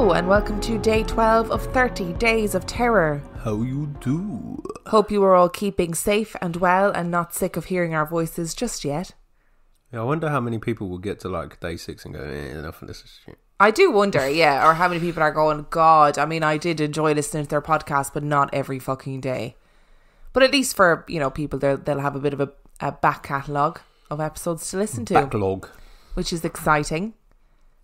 Hello and welcome to day 12 of 30 Days of Terror. How you do? Hope you are all keeping safe and well and not sick of hearing our voices just yet. Yeah, I wonder how many people will get to like day 6 and go, enough of this shit. I do wonder, yeah, or how many people are going, God, I mean, I did enjoy listening to their podcast, but not every fucking day. But at least for, you know, people, they'll have a bit of a back catalogue of episodes to listen to. Backlog. Which is exciting.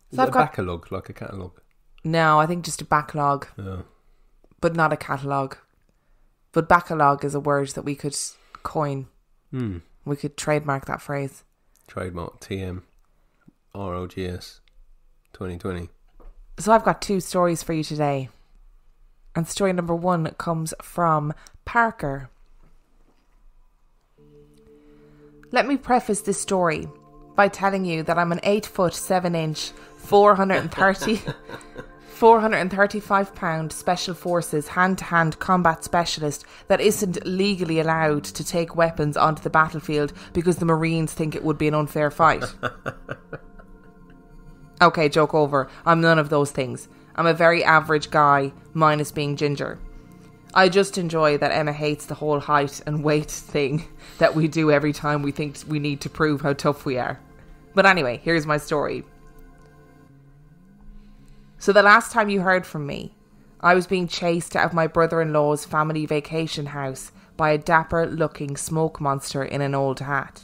Is it a backlog, like a catalogue? No, I think just a backlog. Yeah. But not a catalogue. But backlog is a word that we could coin. We could trademark that phrase. Trademark TM ROGS 2020. So I've got 2 stories for you today. And story number 1 comes from Parker. Let me preface this story by telling you that I'm an 8 foot 7 inch 435 pound Special Forces hand-to-hand combat specialist that isn't legally allowed to take weapons onto the battlefield because the Marines think it would be an unfair fight. Okay, joke over. I'm none of those things. I'm a very average guy, minus being ginger. I just enjoy that Emma hates the whole height and weight thing that we do every time we think we need to prove how tough we are. But anyway, here's my story. So the last time you heard from me, I was being chased out of my brother-in-law's family vacation house by a dapper-looking smoke monster in an old hat.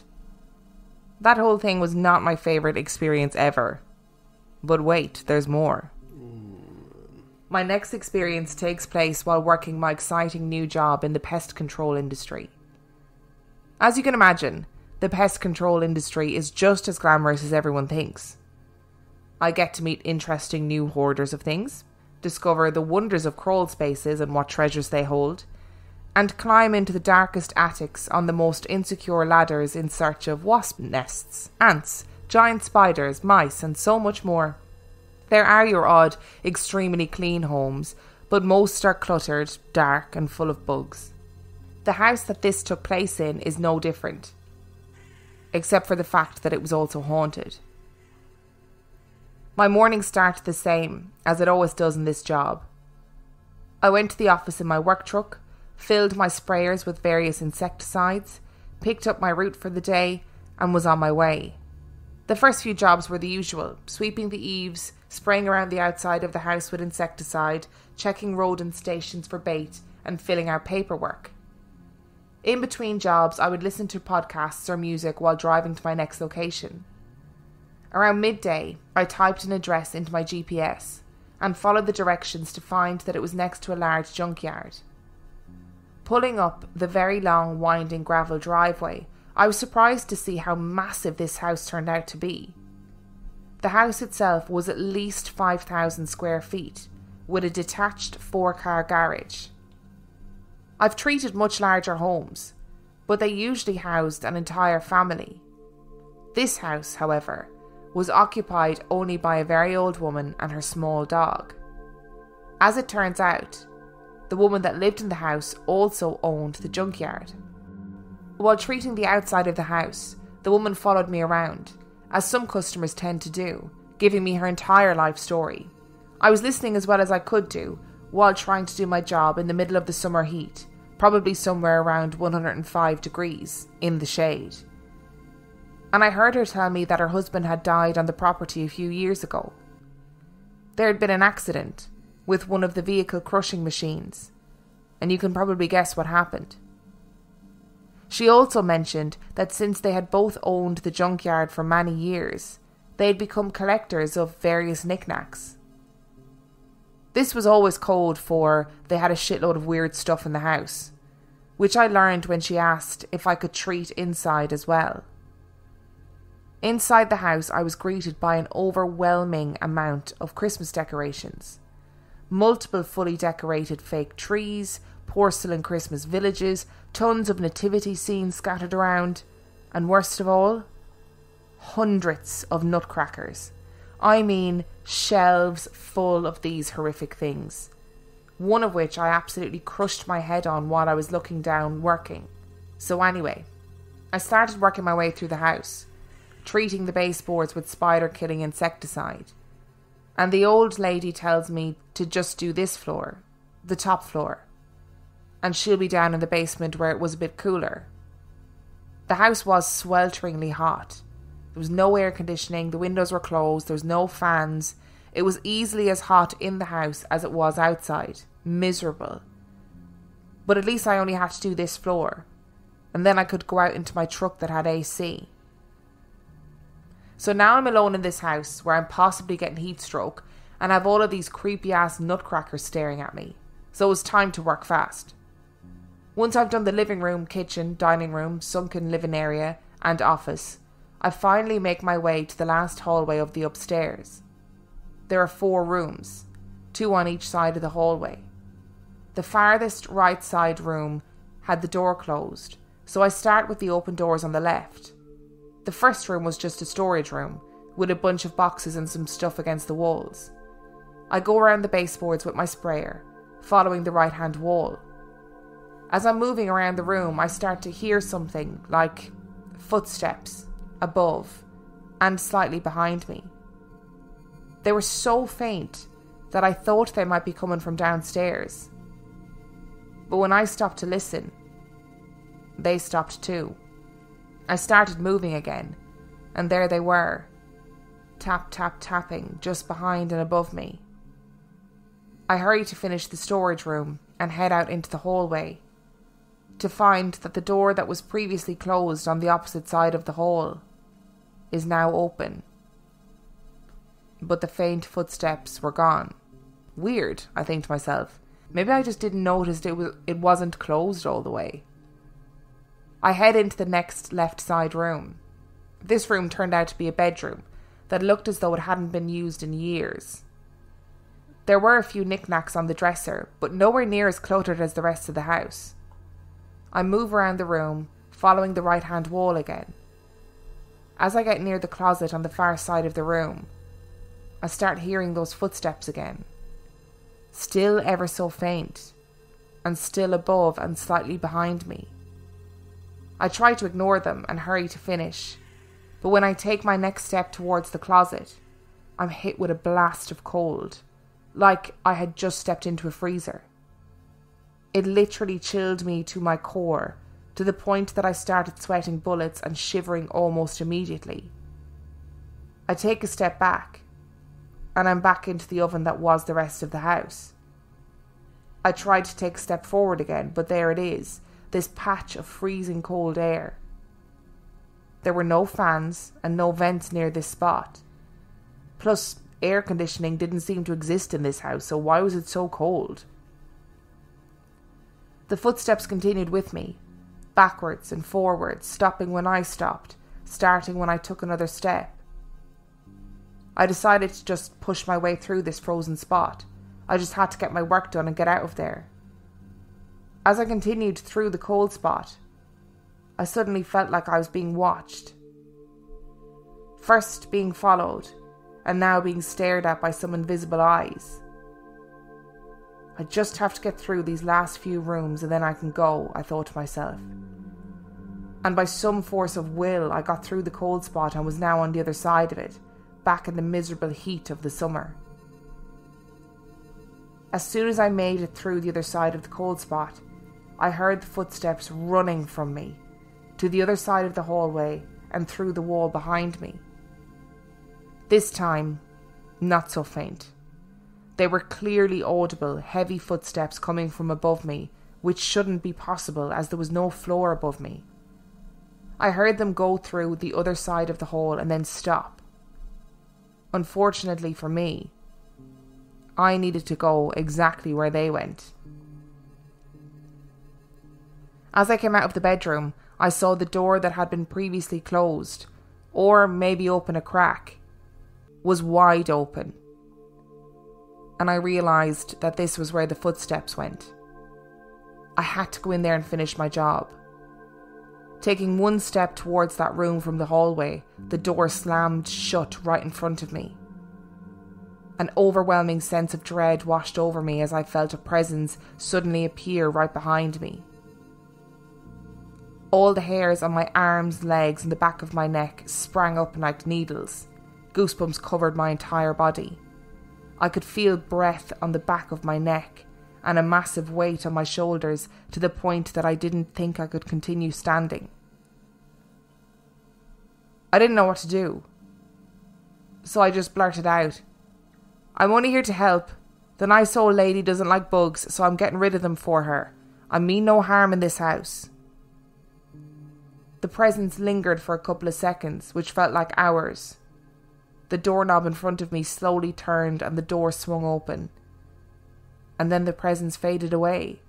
That whole thing was not my favourite experience ever. But wait, there's more. My next experience takes place while working my exciting new job in the pest control industry. As you can imagine, the pest control industry is just as glamorous as everyone thinks. I get to meet interesting new hoarders of things, discover the wonders of crawl spaces and what treasures they hold, and climb into the darkest attics on the most insecure ladders in search of wasp nests, ants, giant spiders, mice, and so much more. There are your odd, extremely clean homes, but most are cluttered, dark, and full of bugs. The house that this took place in is no different, except for the fact that it was also haunted. My mornings started the same, as it always does in this job. I went to the office in my work truck, filled my sprayers with various insecticides, picked up my route for the day, and was on my way. The first few jobs were the usual: sweeping the eaves, spraying around the outside of the house with insecticide, checking rodent stations for bait, and filling out paperwork. In between jobs, I would listen to podcasts or music while driving to my next location. Around midday, I typed an address into my GPS and followed the directions to find that it was next to a large junkyard. Pulling up the very long, winding gravel driveway, I was surprised to see how massive this house turned out to be. The house itself was at least 5,000 square feet, with a detached 4-car garage. I've treated much larger homes, but they usually housed an entire family. This house, however, was occupied only by a very old woman and her small dog. As it turns out, the woman that lived in the house also owned the junkyard. While treating the outside of the house, the woman followed me around, as some customers tend to do, giving me her entire life story. I was listening as well as I could do, while trying to do my job in the middle of the summer heat, probably somewhere around 105 degrees, in the shade. And I heard her tell me that her husband had died on the property a few years ago. There had been an accident with one of the vehicle crushing machines, and you can probably guess what happened. She also mentioned that since they had both owned the junkyard for many years, they had become collectors of various knickknacks. This was always code for they had a shitload of weird stuff in the house, which I learned when she asked if I could treat inside as well. Inside the house, I was greeted by an overwhelming amount of Christmas decorations. Multiple fully decorated fake trees, porcelain Christmas villages, tons of nativity scenes scattered around, and worst of all, hundreds of nutcrackers. I mean, shelves full of these horrific things. One of which I absolutely crushed my head on while I was looking down working. So anyway, I started working my way through the house, treating the baseboards with spider-killing insecticide. And the old lady tells me to just do this floor, the top floor, and she'll be down in the basement where it was a bit cooler. The house was swelteringly hot. There was no air conditioning, the windows were closed, there was no fans. It was easily as hot in the house as it was outside. Miserable. But at least I only had to do this floor, and then I could go out into my truck that had AC. So now I'm alone in this house where I'm possibly getting heat stroke and have all of these creepy ass nutcrackers staring at me. So it was time to work fast. Once I've done the living room, kitchen, dining room, sunken living area and office, I finally make my way to the last hallway of the upstairs. There are 4 rooms, 2 on each side of the hallway. The farthest right side room had the door closed, so I start with the open doors on the left. The first room was just a storage room, with a bunch of boxes and some stuff against the walls. I go around the baseboards with my sprayer, following the right-hand wall. As I'm moving around the room, I start to hear something like footsteps above and slightly behind me. They were so faint that I thought they might be coming from downstairs. But when I stopped to listen, they stopped too. I started moving again, and there they were, tap, tap, tapping just behind and above me. I hurry to finish the storage room and head out into the hallway, to find that the door that was previously closed on the opposite side of the hall is now open. But the faint footsteps were gone. Weird, I think to myself. Maybe I just didn't notice it wasn't closed all the way. I head into the next left side room. This room turned out to be a bedroom that looked as though it hadn't been used in years. There were a few knickknacks on the dresser, but nowhere near as cluttered as the rest of the house. I move around the room, following the right-hand wall again. As I get near the closet on the far side of the room, I start hearing those footsteps again. Still ever so faint, and still above and slightly behind me. I try to ignore them and hurry to finish, but when I take my next step towards the closet, I'm hit with a blast of cold, like I had just stepped into a freezer. It literally chilled me to my core, to the point that I started sweating bullets and shivering almost immediately. I take a step back, and I'm back into the oven that was the rest of the house. I tried to take a step forward again, but there it is, this patch of freezing cold air. There were no fans and no vents near this spot. Plus, air conditioning didn't seem to exist in this house, so why was it so cold? The footsteps continued with me, backwards and forwards, stopping when I stopped, starting when I took another step. I decided to just push my way through this frozen spot. I just had to get my work done and get out of there. As I continued through the cold spot, I suddenly felt like I was being watched. First being followed, and now being stared at by some invisible eyes. I just have to get through these last few rooms and then I can go, I thought to myself. And by some force of will, I got through the cold spot and was now on the other side of it, back in the miserable heat of the summer. As soon as I made it through the other side of the cold spot, I heard the footsteps running from me, to the other side of the hallway and through the wall behind me. This time, not so faint. They were clearly audible, heavy footsteps coming from above me, which shouldn't be possible as there was no floor above me. I heard them go through the other side of the hall and then stop. Unfortunately for me, I needed to go exactly where they went. As I came out of the bedroom, I saw the door that had been previously closed, or maybe open a crack, was wide open. And I realised that this was where the footsteps went. I had to go in there and finish my job. Taking one step towards that room from the hallway, the door slammed shut right in front of me. An overwhelming sense of dread washed over me as I felt a presence suddenly appear right behind me. All the hairs on my arms, legs and the back of my neck sprang up like needles. Goosebumps covered my entire body. I could feel breath on the back of my neck and a massive weight on my shoulders to the point that I didn't think I could continue standing. I didn't know what to do. So I just blurted out, "I'm only here to help. The nice old lady doesn't like bugs, so I'm getting rid of them for her. I mean no harm in this house." The presence lingered for a couple of seconds, which felt like hours. The doorknob in front of me slowly turned and the door swung open. And then the presence faded away.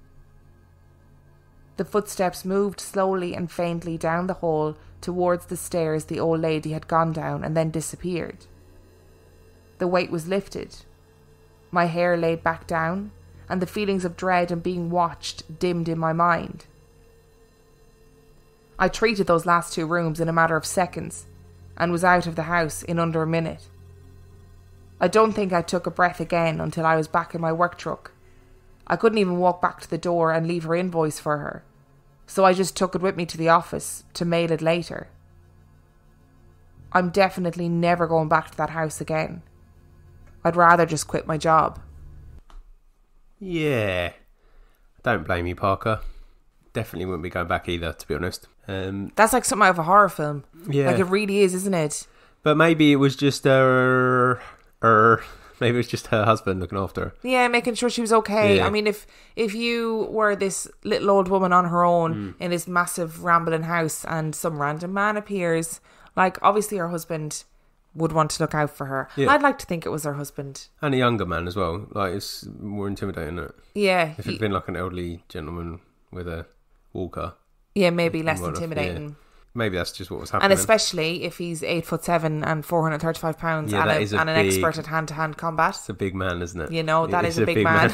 The footsteps moved slowly and faintly down the hall towards the stairs the old lady had gone down and then disappeared. The weight was lifted. My hair laid back down, and the feelings of dread and being watched dimmed in my mind. I treated those last 2 rooms in a matter of seconds and was out of the house in under a minute. I don't think I took a breath again until I was back in my work truck. I couldn't even walk back to the door and leave her invoice for her, so I just took it with me to the office to mail it later. I'm definitely never going back to that house again. I'd rather just quit my job. Yeah. Don't blame you, Parker. Definitely wouldn't be going back either, to be honest. That's like something out of a horror film. Yeah. Like it really is, isn't it? But maybe it was just maybe it was just her husband looking after her. Yeah, making sure she was okay. Yeah. I mean, if you were this little old woman on her own in this massive rambling house and some random man appears, like obviously her husband would want to look out for her. Yeah. I'd like to think it was her husband. And a younger man as well. Like, it's more intimidating, isn't it? Yeah. If it'd been like an elderly gentleman with a walker. Yeah, maybe less Well, intimidating. yeah. Maybe that's just what was happening. And especially if he's 8'7" and 435 pounds Yeah, that and, is and an big- expert at hand-to-hand combat. It's a big man, isn't it? You know, that It is a big man.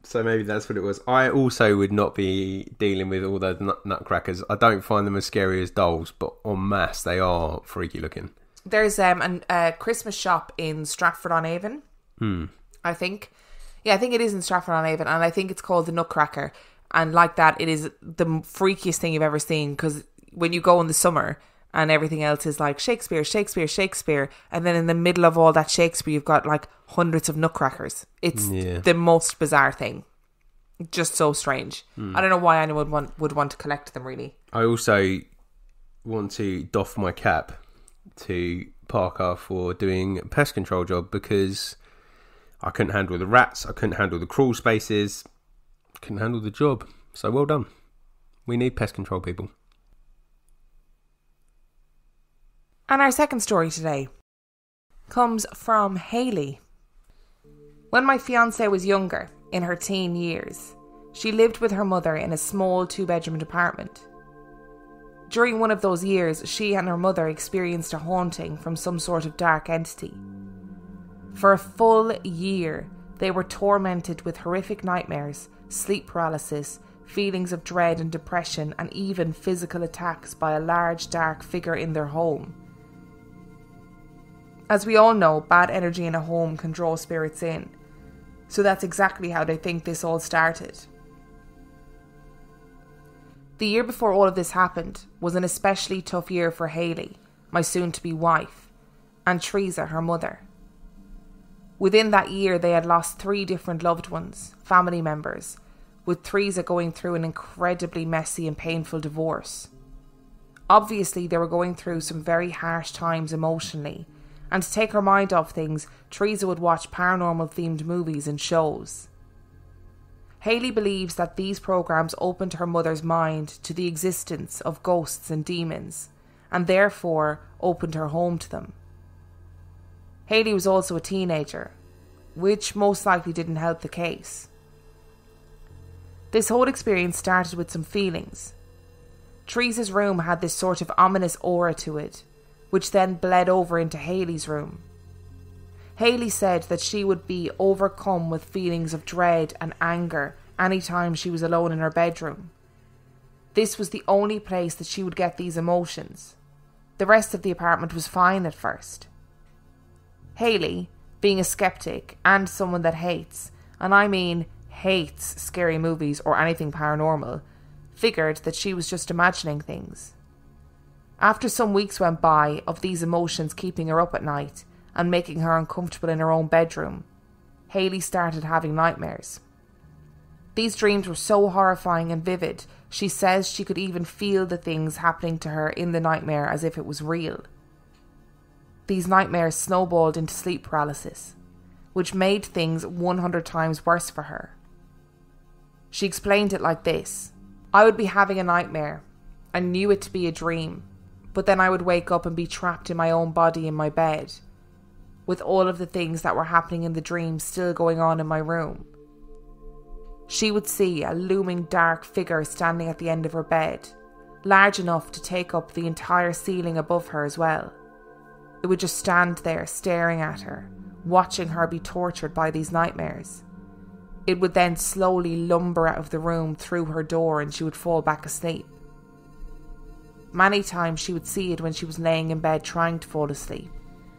So maybe that's what it was. I also would not be dealing with all those nutcrackers. I don't find them as scary as dolls, but en masse they are freaky looking. There's a Christmas shop in Stratford-on-Avon, I think. Yeah, I think it is in Stratford-on-Avon, and I think it's called the Nutcracker. And like that, it is the freakiest thing you've ever seen, because when you go in the summer and everything else is like Shakespeare, Shakespeare, Shakespeare, and then in the middle of all that Shakespeare, you've got like hundreds of nutcrackers. It's the most bizarre thing. Just so strange. I don't know why anyone would want to collect them, really. I also want to doff my cap to Parker for doing a pest control job, because I couldn't handle the rats, I couldn't handle the crawl spaces, couldn't handle the job. So well done. We need pest control people. And our second story today comes from Hayley. When my fiancée was younger, in her teen years, she lived with her mother in a small 2-bedroom apartment. During one of those years, she and her mother experienced a haunting from some sort of dark entity. For a full year, they were tormented with horrific nightmares, sleep paralysis, feelings of dread and depression, and even physical attacks by a large dark figure in their home. As we all know, bad energy in a home can draw spirits in, so that's exactly how they think this all started. The year before all of this happened was an especially tough year for Hayley, my soon-to-be wife, and Teresa, her mother. Within that year, they had lost 3 different loved ones, family members, with Teresa going through an incredibly messy and painful divorce. Obviously, they were going through some very harsh times emotionally, and to take her mind off things, Teresa would watch paranormal-themed movies and shows. Hayley believes that these programs opened her mother's mind to the existence of ghosts and demons, and therefore opened her home to them. Hayley was also a teenager, which most likely didn't help the case. This whole experience started with some feelings. Teresa's room had this sort of ominous aura to it, which then bled over into Hayley's room. Hayley said that she would be overcome with feelings of dread and anger anytime she was alone in her bedroom. This was the only place that she would get these emotions. The rest of the apartment was fine at first. Hayley, being a skeptic and someone that hates, and I mean hates scary movies or anything paranormal, figured that she was just imagining things. After some weeks went by of these emotions keeping her up at night, and making her uncomfortable in her own bedroom, Hayley started having nightmares. These dreams were so horrifying and vivid, she says she could even feel the things happening to her in the nightmare as if it was real. These nightmares snowballed into sleep paralysis, which made things 100 times worse for her. She explained it like this: I would be having a nightmare. I knew it to be a dream, but then I would wake up and be trapped in my own body in my bed, with all of the things that were happening in the dream still going on in my room. She would see a looming dark figure standing at the end of her bed, large enough to take up the entire ceiling above her as well. It would just stand there staring at her, watching her be tortured by these nightmares. It would then slowly lumber out of the room through her door and she would fall back asleep. Many times she would see it when she was laying in bed trying to fall asleep,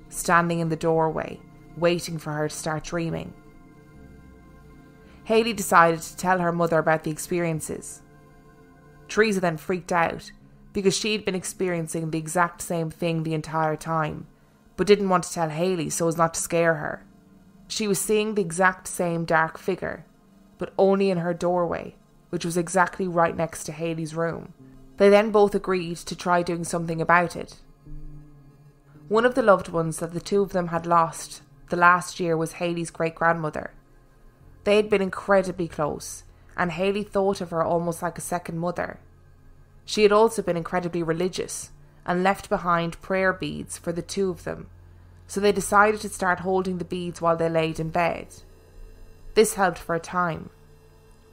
standing in the doorway, waiting for her to start dreaming. Hayley decided to tell her mother about the experiences. Teresa then freaked out because she'd been experiencing the exact same thing the entire time, but didn't want to tell Hayley so as not to scare her. She was seeing the exact same dark figure, but only in her doorway, which was exactly right next to Hayley's room. They then both agreed to try doing something about it. One of the loved ones that the two of them had lost the last year was Hayley's great-grandmother. They had been incredibly close, and Hayley thought of her almost like a second mother. She had also been incredibly religious, and left behind prayer beads for the two of them, so they decided to start holding the beads while they laid in bed. This helped for a time,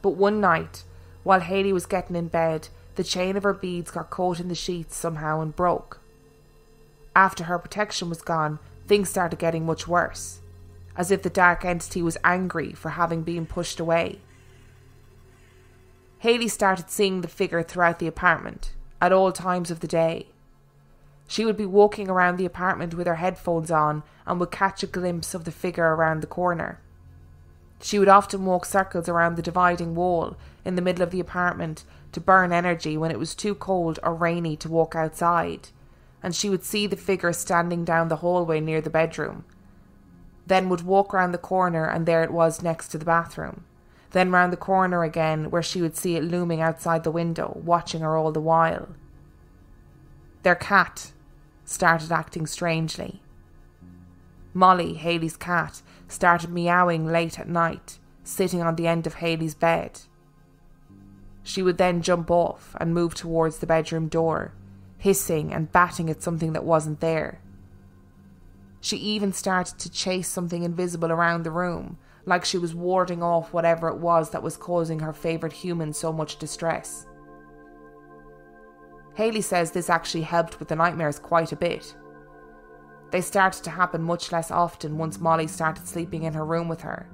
but one night, while Hayley was getting in bed, the chain of her beads got caught in the sheets somehow and broke. After her protection was gone, things started getting much worse, as if the dark entity was angry for having been pushed away. Hayley started seeing the figure throughout the apartment, at all times of the day. She would be walking around the apartment with her headphones on and would catch a glimpse of the figure around the corner. She would often walk circles around the dividing wall in the middle of the apartment to burn energy when it was too cold or rainy to walk outside, and she would see the figure standing down the hallway near the bedroom. Then would walk round the corner and there it was next to the bathroom. Then round the corner again where she would see it looming outside the window, watching her all the while. Their cat started acting strangely. Molly, Hayley's cat, started meowing late at night, sitting on the end of Hayley's bed. She would then jump off and move towards the bedroom door, hissing and batting at something that wasn't there. She even started to chase something invisible around the room, like she was warding off whatever it was that was causing her favourite human so much distress. Hayley says this actually helped with the nightmares quite a bit. They started to happen much less often once Molly started sleeping in her room with her.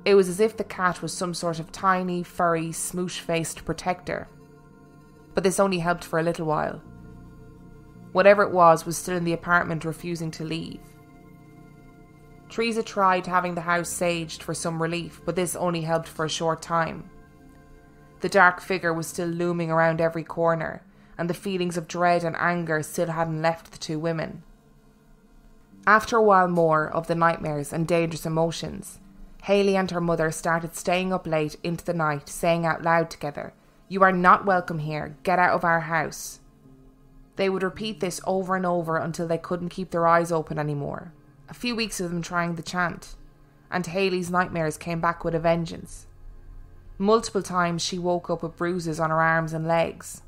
It was as if the cat was some sort of tiny, furry, smoosh-faced protector. But this only helped for a little while. Whatever it was still in the apartment, refusing to leave. Teresa tried having the house saged for some relief, but this only helped for a short time. The dark figure was still looming around every corner, and the feelings of dread and anger still hadn't left the two women. After a while more of the nightmares and dangerous emotions, Hayley and her mother started staying up late into the night, saying out loud together, "You are not welcome here, get out of our house." They would repeat this over and over until they couldn't keep their eyes open anymore. A few weeks of them trying the chant, and Hayley's nightmares came back with a vengeance. Multiple times she woke up with bruises on her arms and legs.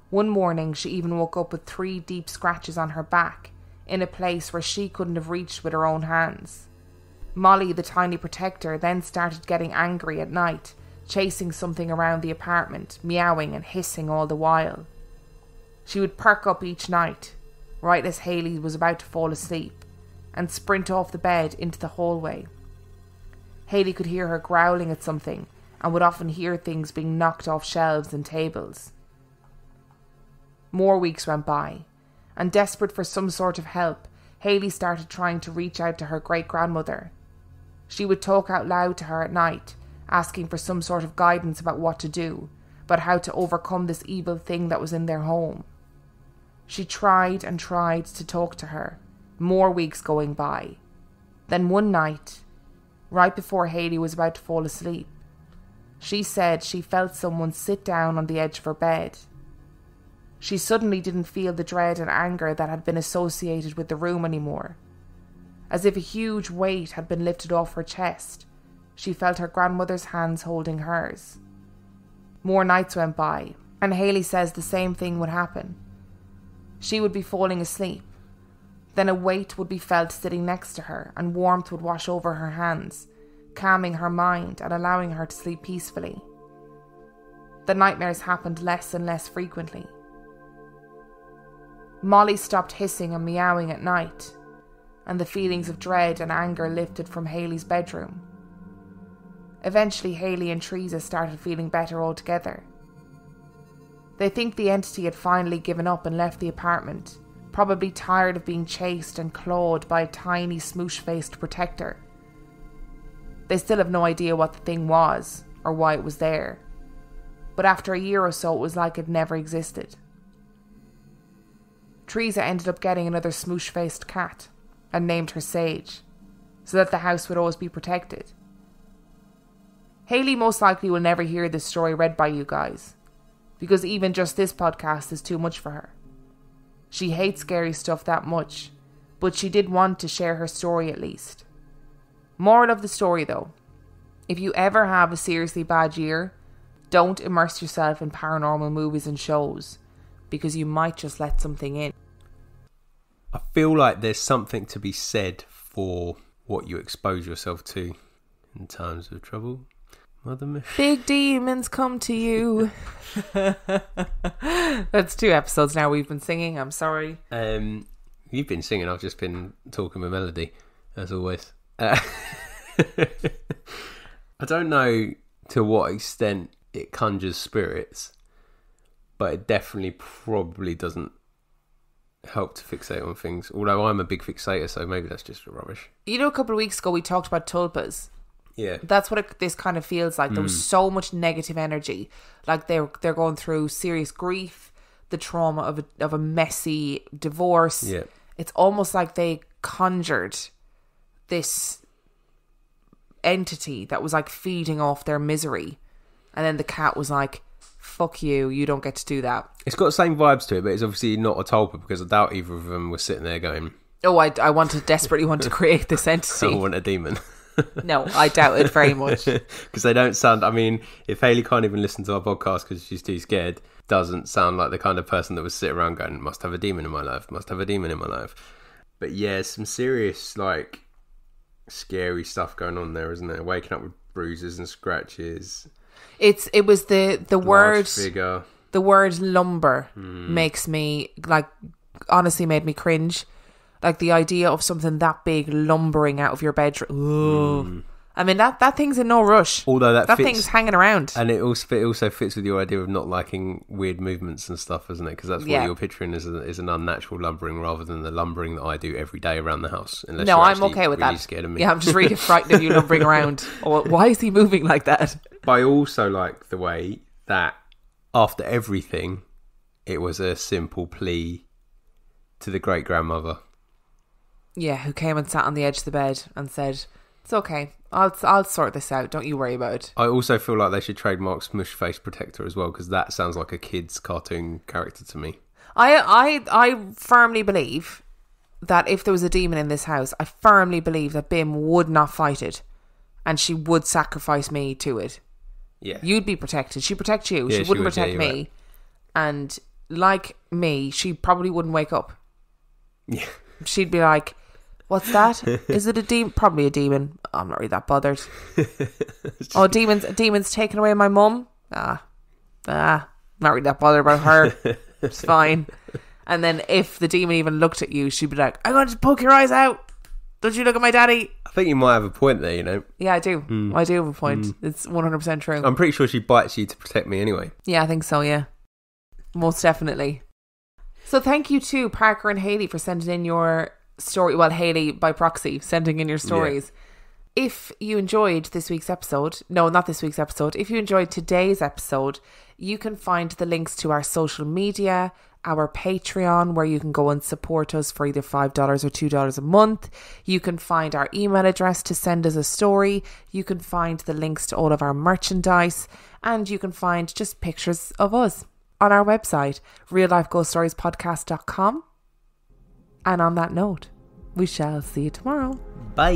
One morning she even woke up with 3 deep scratches on her back, in a place where she couldn't have reached with her own hands. Molly, the tiny protector, then started getting angry at night, chasing something around the apartment, meowing and hissing all the while. She would perk up each night, right as Hayley was about to fall asleep, and sprint off the bed into the hallway. Hayley could hear her growling at something, and would often hear things being knocked off shelves and tables. More weeks went by, and desperate for some sort of help, Hayley started trying to reach out to her great-grandmother. She would talk out loud to her at night, asking for some sort of guidance about what to do, about how to overcome this evil thing that was in their home. She tried and tried to talk to her, More weeks going by. Then one night, right before Hayley was about to fall asleep, she said she felt someone sit down on the edge of her bed. She suddenly didn't feel the dread and anger that had been associated with the room anymore. As if a huge weight had been lifted off her chest, she felt her grandmother's hands holding hers. More nights went by, and Hayley says the same thing would happen. She would be falling asleep. Then a weight would be felt sitting next to her, and warmth would wash over her hands, calming her mind and allowing her to sleep peacefully. The nightmares happened less and less frequently. Molly stopped hissing and meowing at night, and the feelings of dread and anger lifted from Hayley's bedroom. Eventually, Hayley and Teresa started feeling better altogether. They think the entity had finally given up and left the apartment, probably tired of being chased and clawed by a tiny smoosh-faced protector. They still have no idea what the thing was or why it was there, but after a year or so it was like it never existed. Teresa ended up getting another smoosh-faced cat and named her Sage, so that the house would always be protected. Hayley most likely will never hear this story read by you guys, because even just this podcast is too much for her. She hates scary stuff that much, but she did want to share her story at least. Moral of the story though, if you ever have a seriously bad year, don't immerse yourself in paranormal movies and shows, because you might just let something in. I feel like there's something to be said for what you expose yourself to in times of trouble. Mother Big demons come to you. That's 2 episodes now we've been singing. I'm sorry. You've been singing. I've just been talking with melody, as always. I don't know to what extent it conjures spirits, but it definitely probably doesn't help to fixate on things. Although I'm a big fixator, so maybe that's just rubbish. You know, a couple of weeks ago we talked about tulpas. Yeah, that's what this kind of feels like. There was so much negative energy, like they're going through serious grief, the trauma of a messy divorce. Yeah, it's almost like they conjured this entity that was like feeding off their misery, and then the cat was like, "Fuck you, you don't get to do that." It's got the same vibes to it, but it's obviously not a tulpa, because I doubt either of them were sitting there going, "Oh, I desperately want to create this entity. I want a demon." No, I doubt it very much. Because they don't sound... I mean, if Hayley can't even listen to our podcast because she's too scared, doesn't sound like the kind of person that would sit around going, must have a demon in my life, must have a demon in my life. But yeah, some serious, like, scary stuff going on there, isn't there? Waking up with bruises and scratches. It was the word... figure. The word lumber makes me, like, honestly made me cringe. Like the idea of something that big lumbering out of your bedroom. I mean, that thing's in no rush. Although that fits, thing's hanging around. And it also fits with your idea of not liking weird movements and stuff, isn't it? Because that's what you're picturing is an unnatural lumbering rather than the lumbering that I do every day around the house. Unless no, you're I'm okay with really that. Scared of me. Yeah, I'm just really frightened of you lumbering around. Oh, why is he moving like that? But I also like the way that after everything, it was a simple plea to the great grandmother. Yeah, who came and sat on the edge of the bed and said, "It's okay, I'll sort this out, don't you worry about it." I also feel like they should trademark Smush Face Protector as well, because that sounds like a kid's cartoon character to me. I firmly believe that if there was a demon in this house, I firmly believe that Bim would not fight it, and she would sacrifice me to it. Yeah, you'd be protected. She protects you. Yeah, she wouldn't protect me, right. And like me, she probably wouldn't wake up. Yeah, she'd be like, "What's that? Is it a demon? Probably a demon. I'm not really that bothered." Oh, demons taking away my mum. Not really that bothered about her. It's fine. And then if the demon even looked at you, she'd be like, "I'm going to poke your eyes out. Don't you look at my daddy?" I think you might have a point there, you know. Yeah, I do. I do have a point. It's 100% true. I'm pretty sure she bites you to protect me anyway. Yeah, I think so, yeah. Most definitely. So thank you to Parker and Hayley for sending in your story. Well, Hayley by proxy, sending in your stories. Yeah. If you enjoyed this week's episode, no, not this week's episode. If you enjoyed today's episode, you can find the links to our social media our Patreon, where you can go and support us for either $5 or $2 a month. You can find our email address to send us a story. You can find the links to all of our merchandise, and you can find just pictures of us on our website, reallifeghoststoriespodcast.com. And on that note, we shall see you tomorrow. Bye.